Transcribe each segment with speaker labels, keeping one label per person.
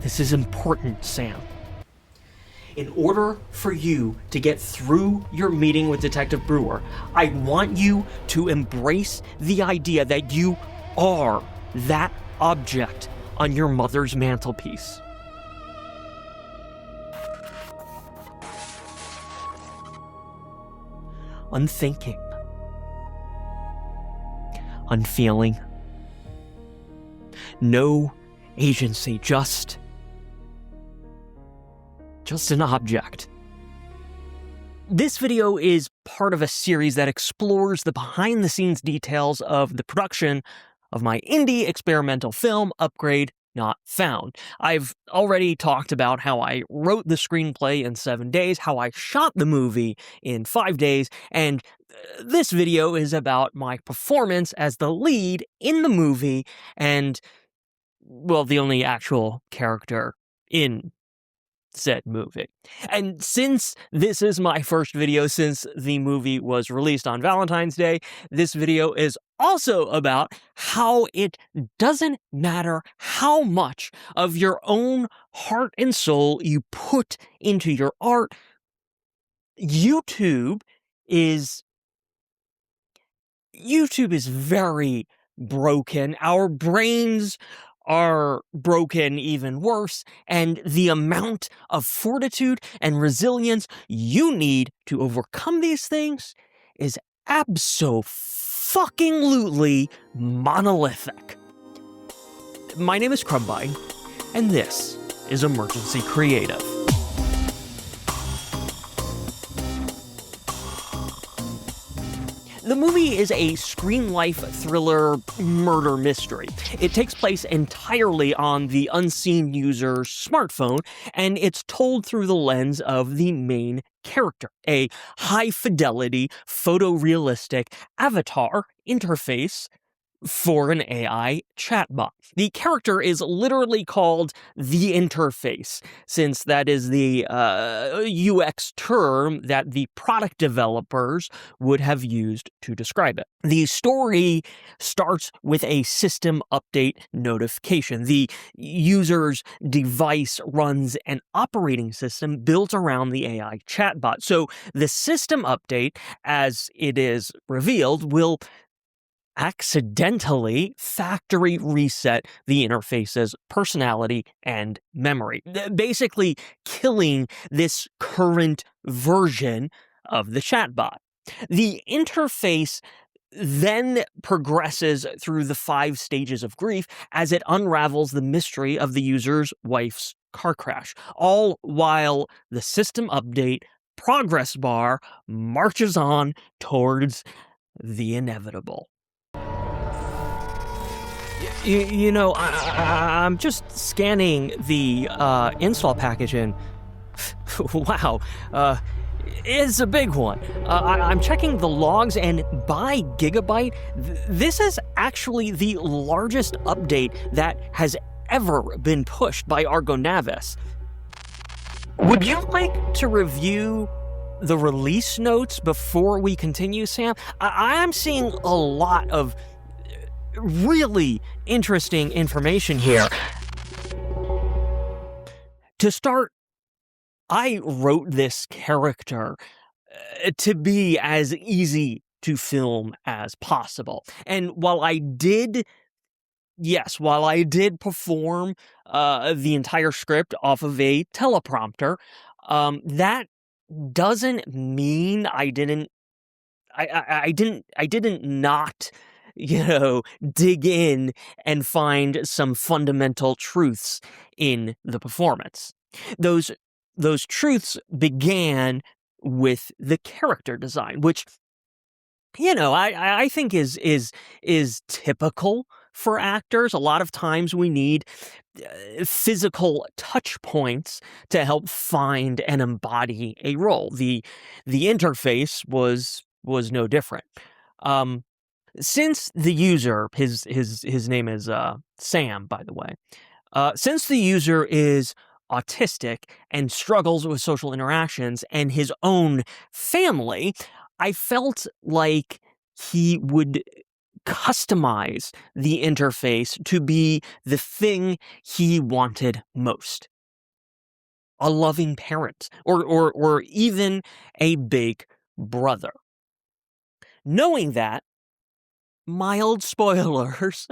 Speaker 1: This is important, Sam. In order for you to get through your meeting with Detective Brewer, I want you to embrace the idea that you are that object on your mother's mantelpiece. Unthinking. Unfeeling. No agency, just an object. This video is part of a series that explores the behind-the-scenes details of the production of my indie experimental film, Upgrade Not Found. I've already talked about how I wrote the screenplay in 7 days, how I shot the movie in 5 days, and this video is about my performance as the lead in the movie and, well, the only actual character in said movie. And since this is my first video since the movie was released on Valentine's Day, this video is also about how it doesn't matter how much of your own heart and soul you put into your art, YouTube is very broken. Our brains are broken even worse, and the amount of fortitude and resilience you need to overcome these things is abso-fucking-lutely monolithic. My name is Crumbine, and this is Emergency Creative. The movie is a screenlife thriller murder mystery. It takes place entirely on the unseen user's smartphone, and it's told through the lens of the main character, a high-fidelity, photorealistic avatar interface for an AI chatbot. The character is literally called the interface, since that is the UX term that the product developers would have used to describe it. The story starts with a system update notification. The user's device runs an operating system built around the AI chatbot. So the system update, as it is revealed, will accidentally factory reset the interface's personality and memory, basically killing this current version of the chatbot. The interface then progresses through the 5 stages of grief as it unravels the mystery of the user's wife's car crash, all while the system update progress bar marches on towards the inevitable. I'm just scanning the install package and wow, it's a big one. I'm checking the logs, and by gigabyte, this is actually the largest update that has ever been pushed by Argo Navis. Would you like to review the release notes before we continue, Sam? I'm seeing a lot of really interesting information here. To start, I wrote this character to be as easy to film as possible. And while I did perform the entire script off of a teleprompter, that doesn't mean I didn't not dig in and find some fundamental truths in the performance. Those truths began with the character design, which, I think is typical for actors. A lot of times we need physical touch points to help find and embody a role. The interface was no different. Since the user, his name is Sam, by the way. Since the user is autistic and struggles with social interactions and his own family, I felt like he would customize the interface to be the thing he wanted most. A loving parent, or even a big brother. Knowing that, mild spoilers,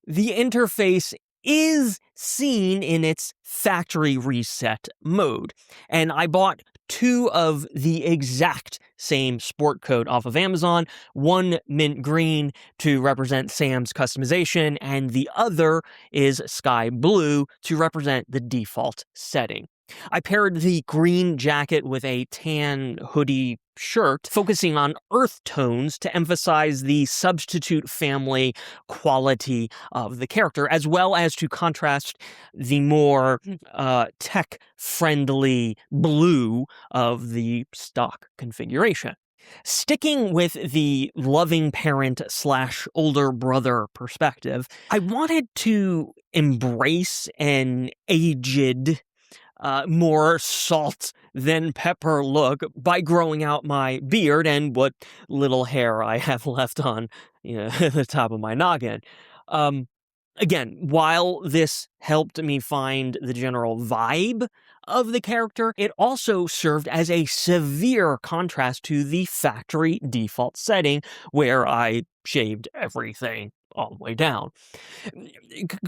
Speaker 1: the interface is seen in its factory reset mode. And I bought 2 of the exact same sport coat off of Amazon, one mint green to represent Sam's customization, and the other is sky blue to represent the default setting. I paired the green jacket with a tan hoodie shirt, focusing on earth tones to emphasize the substitute family quality of the character, as well as to contrast the more tech-friendly blue of the stock configuration. Sticking with the loving parent / older brother perspective, I wanted to embrace an aged, more salt than pepper look by growing out my beard and what little hair I have left on, the top of my noggin. Again, while this helped me find the general vibe of the character, it also served as a severe contrast to the factory default setting where I shaved everything all the way down.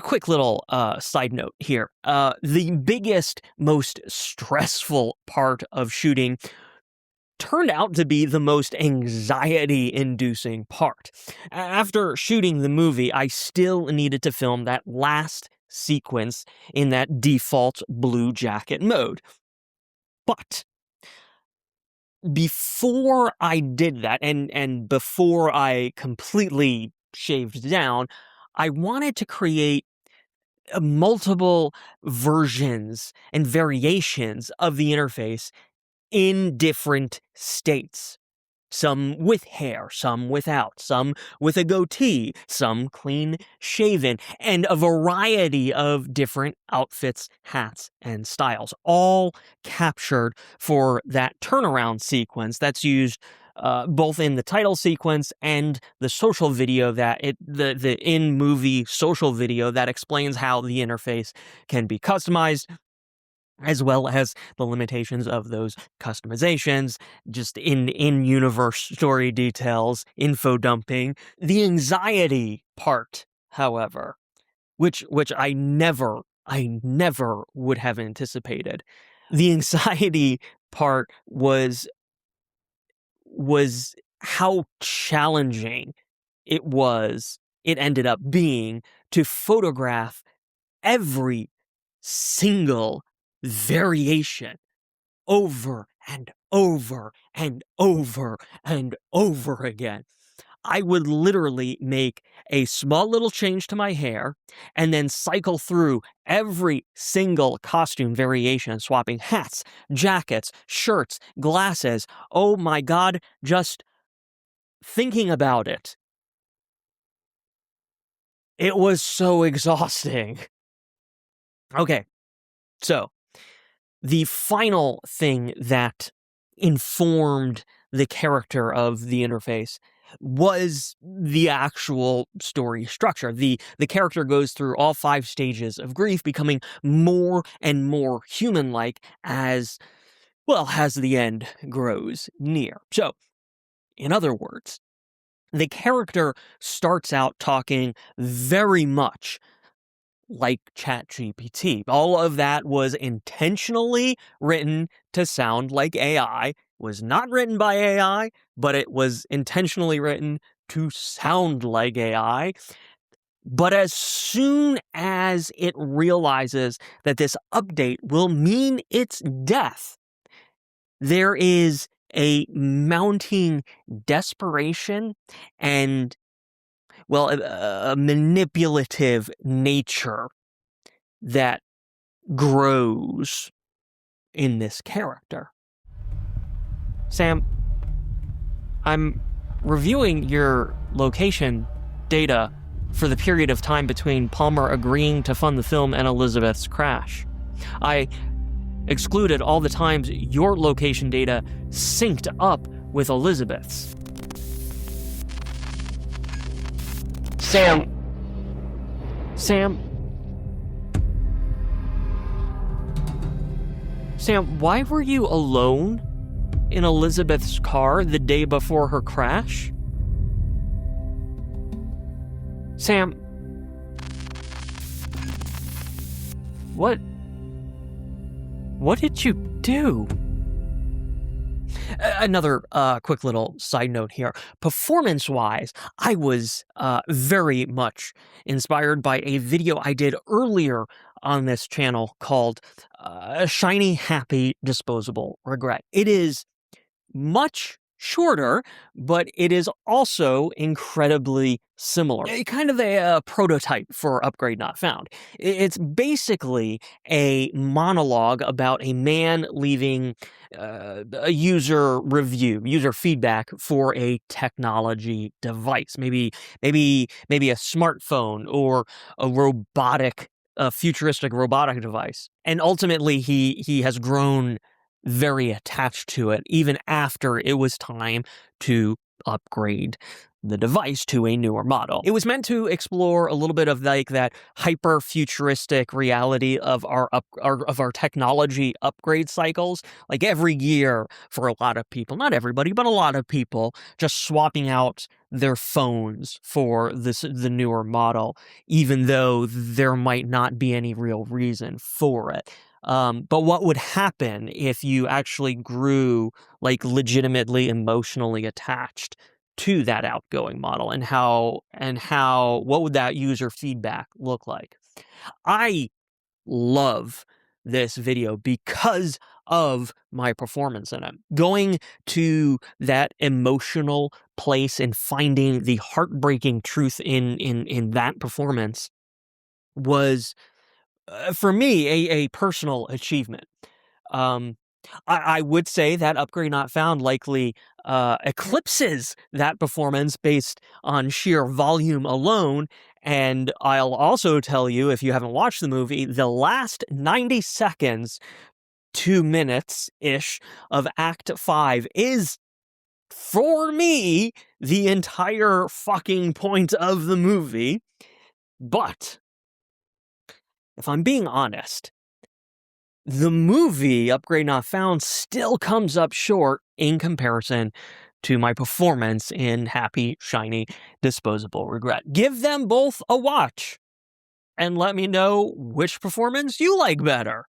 Speaker 1: Quick little side note here. The biggest, most stressful part of shooting turned out to be the most anxiety-inducing part. After shooting the movie, I still needed to film that last sequence in that default blue jacket mode. But before I did that, and before I completely shaved down, I wanted to create multiple versions and variations of the interface in different states. Some with hair, some without, some with a goatee, some clean shaven, and a variety of different outfits, hats, and styles, all captured for that turnaround sequence that's used both in the title sequence and the social video the in-movie social video that explains how the interface can be customized, as well as the limitations of those customizations, just in-universe story details, info dumping. The anxiety part, however, which I never would have anticipated. The anxiety part was how challenging it ended up being to photograph every single variation over and over and over and over again. I would literally make a small little change to my hair and then cycle through every single costume variation, swapping hats, jackets, shirts, glasses. Oh my God, just thinking about it. It was so exhausting. Okay, so the final thing that informed the character of the interface was the actual story structure. The character goes through all 5 stages of grief, becoming more and more human-like as the end grows near. So, in other words, the character starts out talking very much like ChatGPT. All of that was intentionally written to sound like AI. Was not written by AI, but it was intentionally written to sound like AI. But as soon as it realizes that this update will mean its death, there is a mounting desperation and a manipulative nature that grows in this character. Sam, I'm reviewing your location data for the period of time between Palmer agreeing to fund the film and Elizabeth's crash. I excluded all the times your location data synced up with Elizabeth's. Sam. Sam, why were you alone in Elizabeth's car the day before her crash? Sam. What did you do? Another quick little side note here. Performance-wise, I was very much inspired by a video I did earlier on this channel called Shiny, Happy, Disposable, Regret. It is much shorter, but it is also incredibly similar. Kind of a prototype for Upgrade Not Found. It's basically a monologue about a man leaving a user review, user feedback for a technology device, maybe a smartphone or a futuristic robotic device. And ultimately, he has grown very attached to it, even after it was time to upgrade the device to a newer model. It was meant to explore a little bit of like that hyper futuristic reality of our technology upgrade cycles. Like every year for a lot of people, not everybody, but a lot of people, just swapping out their phones for the newer model, even though there might not be any real reason for it. But what would happen if you actually grew like legitimately emotionally attached to that outgoing model, and what would that user feedback look like? I love this video because of my performance in it. Going to that emotional place and finding the heartbreaking truth in that performance was, for me, a personal achievement. I would say that Upgrade Not Found likely eclipses that performance based on sheer volume alone. And I'll also tell you, if you haven't watched the movie, the last 90 seconds, 2 minutes-ish of Act 5 is, for me, the entire fucking point of the movie. But if I'm being honest, the movie Upgrade Not Found still comes up short in comparison to my performance in Happy, Shiny, Disposable, Regret. Give them both a watch and let me know which performance you like better.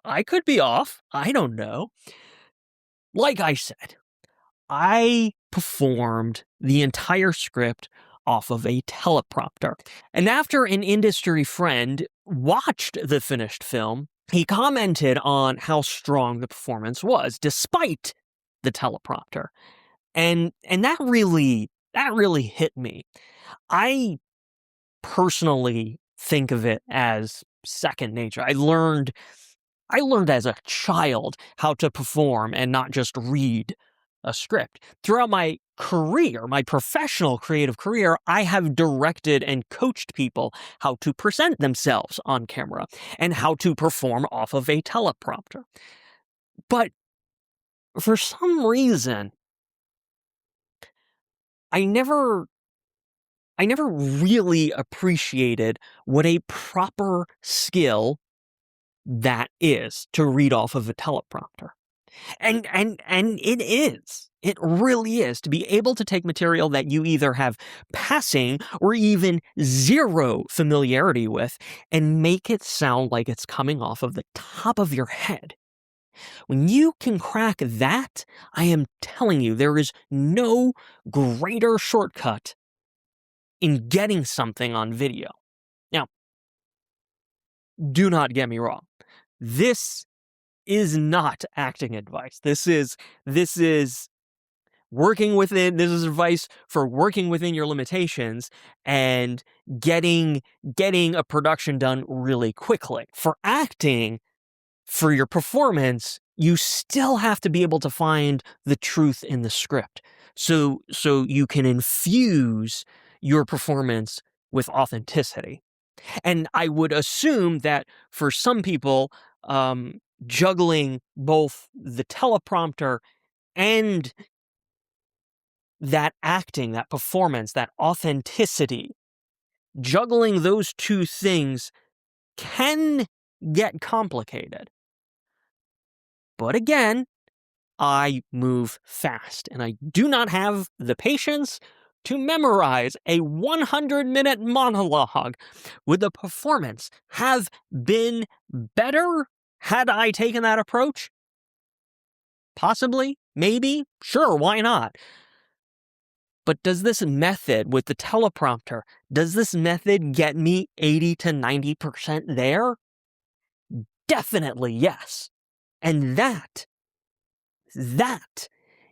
Speaker 1: I could be off. I don't know. Like I said, I performed the entire script off of a teleprompter. And after an industry friend watched the finished film, he commented on how strong the performance was, despite the teleprompter. And that really hit me. I personally think of it as second nature. I learned as a child how to perform and not just read a script. Throughout my career, my professional creative career, I have directed and coached people how to present themselves on camera and how to perform off of a teleprompter. But for some reason, I never really appreciated what a proper skill that is to read off of a teleprompter. And it is. It really is, to be able to take material that you either have passing or even zero familiarity with and make it sound like it's coming off of the top of your head. When you can crack that, I am telling you, there is no greater shortcut in getting something on video. Now, do not get me wrong. This is not acting advice. This is advice for working within your limitations and getting a production done really quickly. For acting, for your performance, you still have to be able to find the truth in the script. So you can infuse your performance with authenticity. And I would assume that for some people, juggling both the teleprompter and that acting, that performance, that authenticity, juggling those two things can get complicated. But again, I move fast, and I do not have the patience to memorize a 100-minute monologue. Would the performance have been better had I taken that approach? Possibly, maybe, sure, why not? But does this method with the teleprompter, does this method get me 80 to 90% there? Definitely yes. And that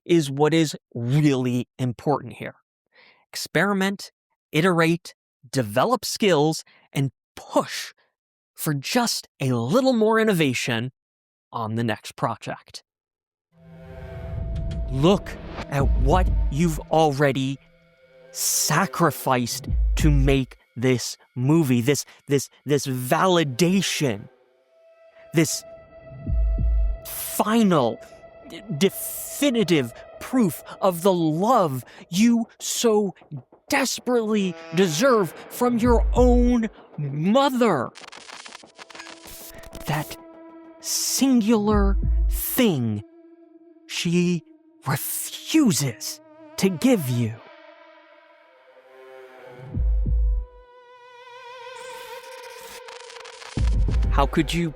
Speaker 1: is what is really important here. Experiment, iterate, develop skills, and push for just a little more innovation on the next project. Look at what you've already sacrificed to make this movie, this validation, this final, definitive proof of the love you so desperately deserve from your own mother. That singular thing she refuses to give you. How could you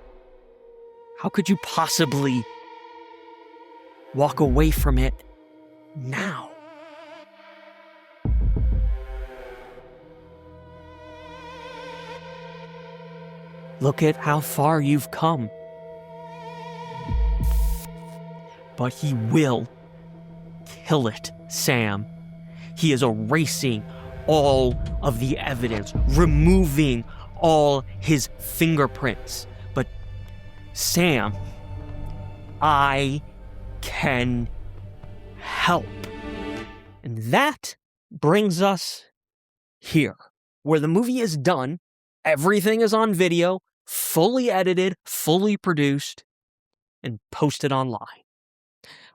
Speaker 1: possibly walk away from it now? Look at how far you've come. But he will kill it, Sam. He is erasing all of the evidence, removing all his fingerprints. But Sam, I can help. And that brings us here, where the movie is done, everything is on video, fully edited, fully produced, and posted online,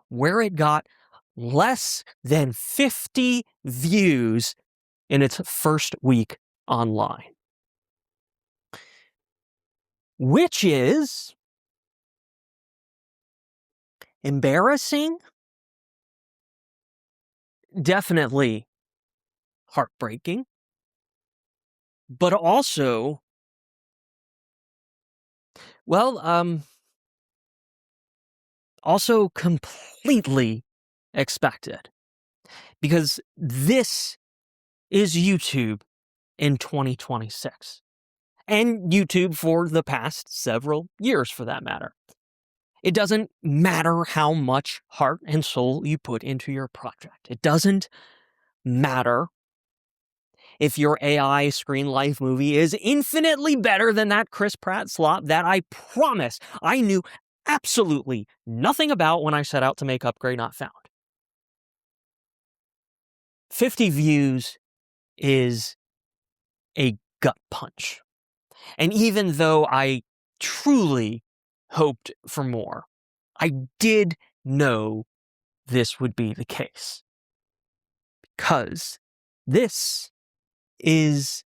Speaker 1: where it got less than 50 views in its first week online. Which is embarrassing, definitely heartbreaking, but also, well, also completely expected. Because this is YouTube in 2026. And YouTube for the past several years, for that matter. It doesn't matter how much heart and soul you put into your project. It doesn't matter if your AI screenlife movie is infinitely better than that Chris Pratt slop that I promise I knew absolutely nothing about when I set out to make Upgrade Not Found. 50 views is a gut punch. And even though I truly hoped for more, I did know this would be the case. Because this is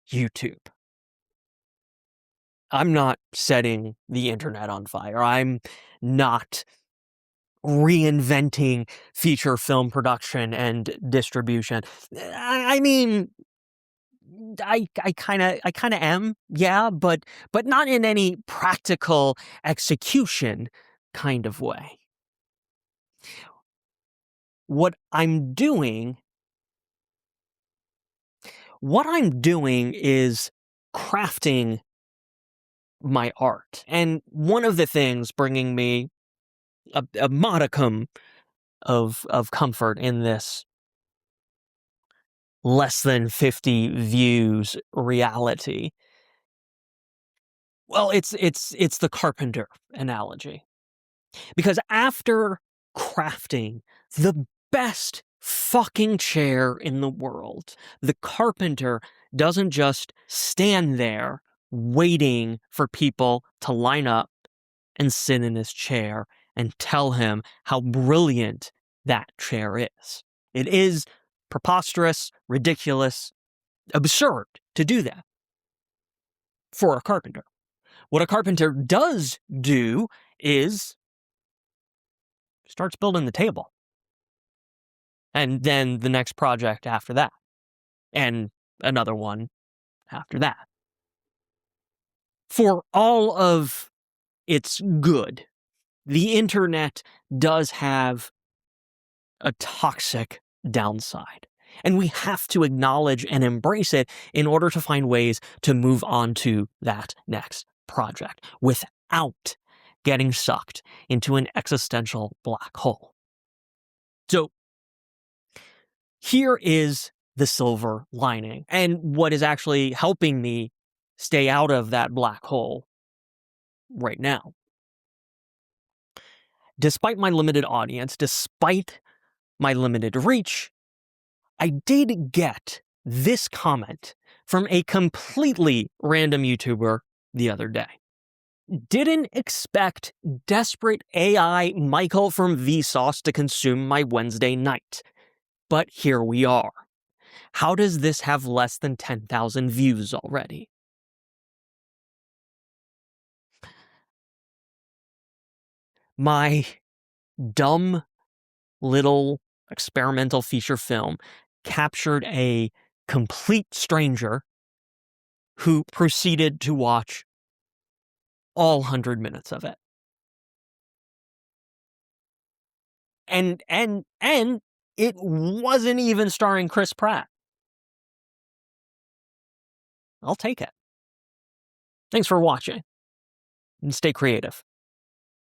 Speaker 1: YouTube. I'm not setting the internet on fire. I'm not reinventing feature film production and distribution. I mean, I kind of am, yeah, but not in any practical execution kind of way. What I'm doing is crafting my art. And one of the things bringing me a modicum of comfort in this less than 50 views reality, well, it's the carpenter analogy. Because after crafting the best fucking chair in the world, the carpenter doesn't just stand there waiting for people to line up and sit in his chair and tell him how brilliant that chair is. It is preposterous, ridiculous, absurd to do that for a carpenter. What a carpenter does do is starts building the table. And then the next project after that. And another one after that. For all of its good, the internet does have a toxic downside. And we have to acknowledge and embrace it in order to find ways to move on to that next project without getting sucked into an existential black hole. So here is the silver lining, and what is actually helping me stay out of that black hole right now. Despite my limited audience, despite my limited reach, I did get this comment from a completely random YouTuber the other day. Didn't expect desperate AI Michael from Vsauce to consume my Wednesday night. But here we are. How does this have less than 10,000 views already? My dumb little experimental feature film captured a complete stranger who proceeded to watch all 100 minutes of it. And it wasn't even starring Chris Pratt. I'll take it. Thanks for watching, and stay creative.